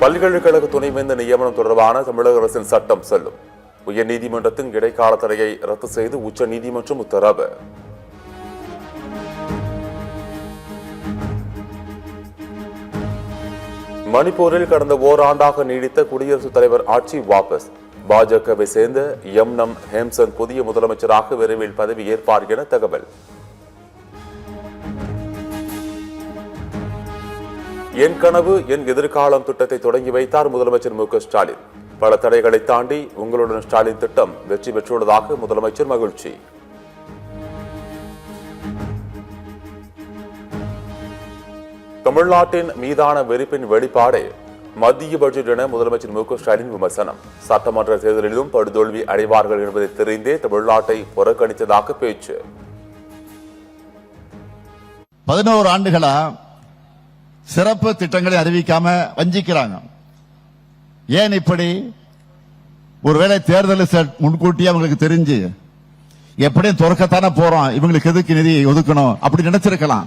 பல்கலைக்கழக துணைவேந்தர் நியமனம் தொடர்பான தமிழக அரசின் சட்டம் செல்லும். உயர்நீதிமன்றத்தின் இடைக்கால தடையை ரத்து செய்து உச்ச நீதிமன்றம் உத்தரவு. மணிப்பூரில் கடந்த ஓராண்டாக நீடித்த குடியரசுத் தலைவர் ஆட்சி வாபஸ். பாஜகவை சேர்ந்த எம்னம் ஹேம்சந்த் புதிய முதலமைச்சராக விரைவில் பதவி ஏற்பார் என தகவல். என் கனவு என் எதிர்காலம் திட்டத்தை தொடங்கி வைத்தார் முதலமைச்சர் மு.க. ஸ்டாலின். பல தடைகளை தாண்டி உங்களுடன் ஸ்டாலின் திட்டம் வெற்றி பெற்றுள்ளதாக முதலமைச்சர் மகிழ்ச்சி. தமிழ்நாட்டின் மீதான வெறுப்பின் வெளிப்பாடே மத்திய பட்ஜெட் என முதலமைச்சர் மு.க. ஸ்டாலின் விமர்சனம். சட்டமன்ற தேர்தலிலும் படுதோல்வி அடைவார்கள் என்பதை தெரிந்தே தமிழ்நாட்டை புறக்கணித்ததாக பேச்சு. 11 ஆண்டுகளா சிறப்பு திட்டங்களை அறிவிக்காம வஞ்சிக்கிறாங்க. ஏன் இப்படி? ஒருவேளை தேர்தல் முன்கூட்டியே அவங்களுக்கு தெரிஞ்சு எப்படியும் துறக்கத்தானே போறோம், இவங்களுக்கு எதுக்கு நிதி ஒதுக்கணும் அப்படி நினைச்சிருக்கலாம்.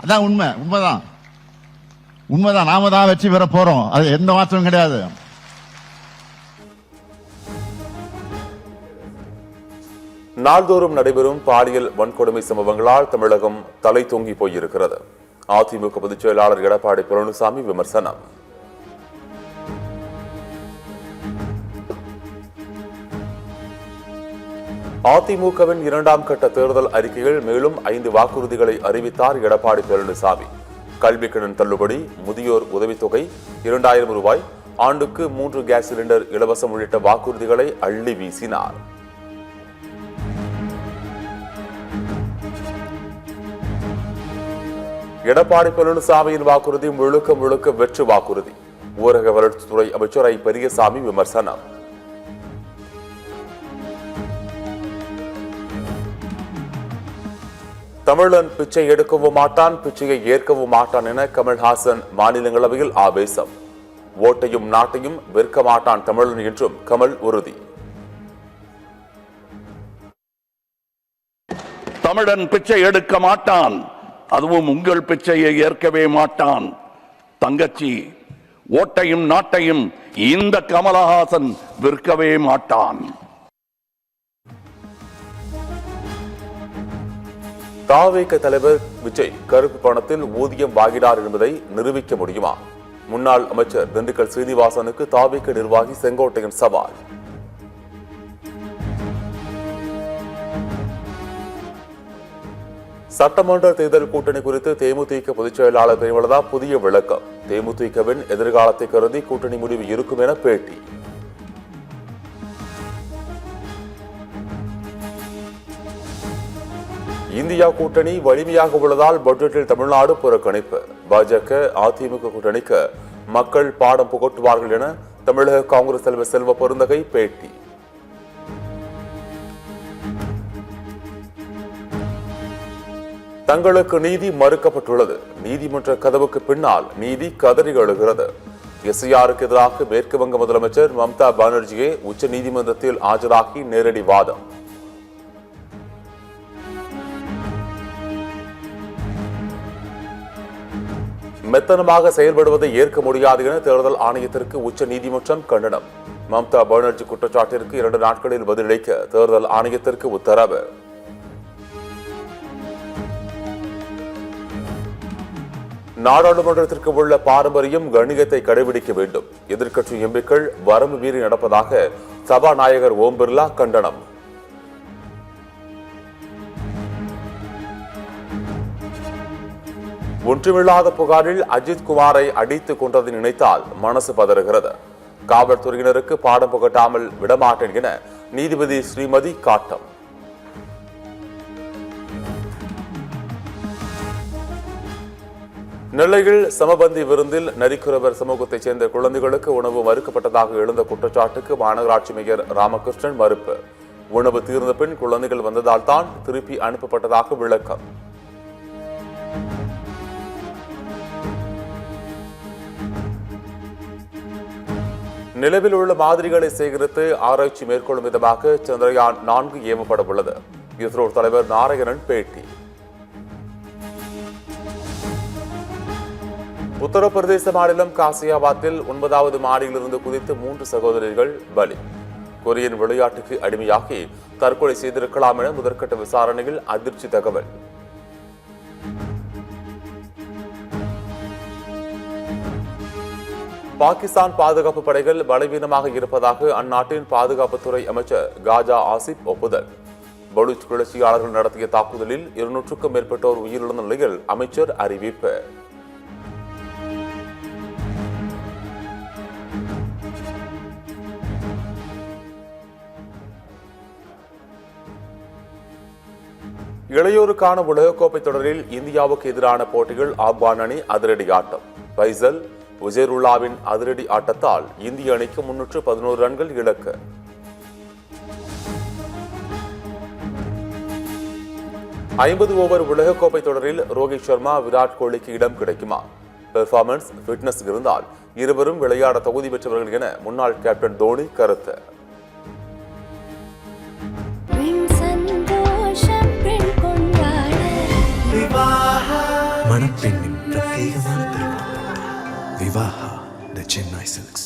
அதான் உண்மைதான். நாம தான் வெற்றி பெற போறோம், அது எந்த மாற்றமும் கிடையாது. நாள்தோறும் நடைபெறும் பாலியல் வன்கொடுமை சம்பவங்களால் தமிழகம் தலை தொங்கி போயிருக்கிறது. அதிமுக பொதுச் செயலாளர் எடப்பாடி பழனிசாமி விமர்சனம். அதிமுகவின் 2ஆம் கட்ட தேர்தல் அறிக்கையில் மேலும் 5 வாக்குறுதிகளை அறிவித்தார் எடப்பாடி பழனிசாமி. கல்விக்கடன் தள்ளுபடி, முதியோர் உதவித்தொகை 2000 ரூபாய், ஆண்டுக்கு 3 கேஸ் சிலிண்டர் இலவசம் உள்ளிட்ட வாக்குறுதிகளை அள்ளி வீசினார். எடப்பாடி பழனிசாமியின் வாக்குறுதி முழுக்க வெற்று வாக்குறுதி. ஊரக வளர்ச்சித்துறை அமைச்சர் ஐ. பெரியசாமி விமர்சனம். தமிழன் பிச்சை எடுக்கவும் மாட்டான், பிச்சையை ஏற்கவும் மாட்டான் என கமல்ஹாசன் மாநிலங்களவையில் ஆவேசம். ஓட்டையும் நாட்டையும் விற்க மாட்டான் தமிழன் என்றும் கமல் உறுதி. தமிழன் பிச்சை எடுக்க மாட்டான், அதுவும் உங்கள் பிச்சையை ஏற்கவே மாட்டான். தங்கச்சி, ஓட்டையும் நாட்டையும் இந்த கமலஹாசன் விற்கவே மாட்டான். தாவேக தலைவர் விஜய் கருப்பு பணத்தில் ஊதியம் வாங்கினார் என்பதை நிரூபிக்க முடியுமா? முன்னாள் அமைச்சர் திண்டுக்கல் சீனிவாசனுக்கு தாவேக நிர்வாகி செங்கோட்டையன் சவால். சட்டமன்ற தேர்தல் கூட்டணி குறித்து தேமுதிக பொதுச் செயலாளர் பிரேமலதா புதிய விளக்கம். தேமுதிகவின் எதிர்காலத்தை கருதி கூட்டணி முடிவு இருக்கும் என பேட்டி. இந்தியா கூட்டணி வலிமையாக உள்ளதால் பட்ஜெட்டில் தமிழ்நாடு புறக்கணிப்பு. பாஜக அதிமுக கூட்டணிக்கு மக்கள் பாடம் புகட்டுவார்கள் என தமிழக காங்கிரஸ் தலைவர் செல்வ பெருந்தகை பேட்டி. தங்களுக்கு நீதி மறுக்கப்பட்டுள்ளது. நீதிமன்ற கதவுக்கு பின்னால் நீதி கதறி எழுகிறது. எஸ்ஐஆருக்கு எதிராக மேற்கு வங்க முதலமைச்சர் மம்தா பானர்ஜியை உச்ச நீதிமன்றத்தில் ஆஜராகி நேரடி வாதம். மெத்தனமாக செயல்படுவதை ஏற்க முடியாது என தேர்தல் ஆணையத்திற்கு உச்ச நீதிமன்றம் கண்டனம். மம்தா பானர்ஜி குற்றச்சாட்டிற்கு 2 நாட்களில் பதிலளிக்க தேர்தல் ஆணையத்திற்கு உத்தரவு. நாடாளுமன்றத்திற்கு உள்ள பாரம்பரியம் கண்ணியத்தை கடைபிடிக்க வேண்டும். எதிர்க்கட்சி எம்பிக்கள் வரம்பு மீறி நடப்பதாக சபாநாயகர் ஓம் பிர்லா கண்டனம். ஒன்றுமில்லாத புகாரில் அஜித் குமாரை அடித்து கொன்றதை நினைத்தால் மனசு பதறுகிறது. காவல்துறையினருக்கு பாடம் புகட்டாமல் விடமாட்டேன் என நீதிபதி ஸ்ரீமதி காட்டம். நெல்லையில் சமபந்தி விருந்தில் நரிக்குறவர் சமூகத்தைச் சேர்ந்த குழந்தைகளுக்கு உணவு மறுக்கப்பட்டதாக எழுந்த குற்றச்சாட்டுக்கு மாநகராட்சி மேயர் ராமகிருஷ்ணன் மறுப்பு. உணவு தீர்ந்த பின் குழந்தைகள் வந்ததால் தான் திருப்பி அனுப்பப்பட்டதாக விளக்கம். நிலவில் உள்ள மாதிரிகளை சேகரித்து ஆராய்ச்சி மேற்கொள்ளும் விதமாக சந்திரயான் 4 ஏவப்பட உள்ளது. இஸ்ரோ தலைவர் நாராயணன் பேட்டி. உத்தரப்பிரதேச மாநிலம் காசியாபாத்தில் 9வது மாடியிலிருந்து குதித்து 3 சகோதரர்கள் பலி. கொரியன் விளையாட்டுக்கு அடிமையாகி தற்கொலை செய்திருக்கலாம் என முதற்கட்ட விசாரணையில் அதிர்ச்சி தகவல். பாகிஸ்தான் பாதுகாப்பு படைகள் பலவீனமாக இருப்பதாக அந்நாட்டின் பாதுகாப்புத்துறை அமைச்சர் காஜா ஆசிப் ஒப்புதல். பலூச் கிளர்ச்சியாளர்கள் நடத்திய தாக்குதலில் 200க்கும் மேற்பட்டோர் உயிரிழந்த நிலையில் அமைச்சர் அறிவிப்பு. இளையோருக்கான உலகக்கோப்பை தொடரில் இந்தியாவுக்கு எதிரான போட்டிகள் ஆப்கான் அணி அதிரடி ஆட்டம். பைசல் உஜேருல்லாவின் அதிரடி ஆட்டத்தால் இந்திய அணிக்கு 311 ரன்கள் இலக்கு. ஐம்பது ஓவர் உலகக்கோப்பை தொடரில் ரோஹித் சர்மா விராட் கோலிக்கு இடம் கிடைக்குமா? பெர்ஃபார்மன்ஸ் ஃபிட்னஸ் இருந்தால் இருவரும் விளையாட தகுதி பெற்றவர்கள் என முன்னாள் கேப்டன் தோனி கருத்து. மணப்பெண்ணின் பிரத்யேகமான திருமணம் விவாஹா தி சென்னை சில்க்ஸ்.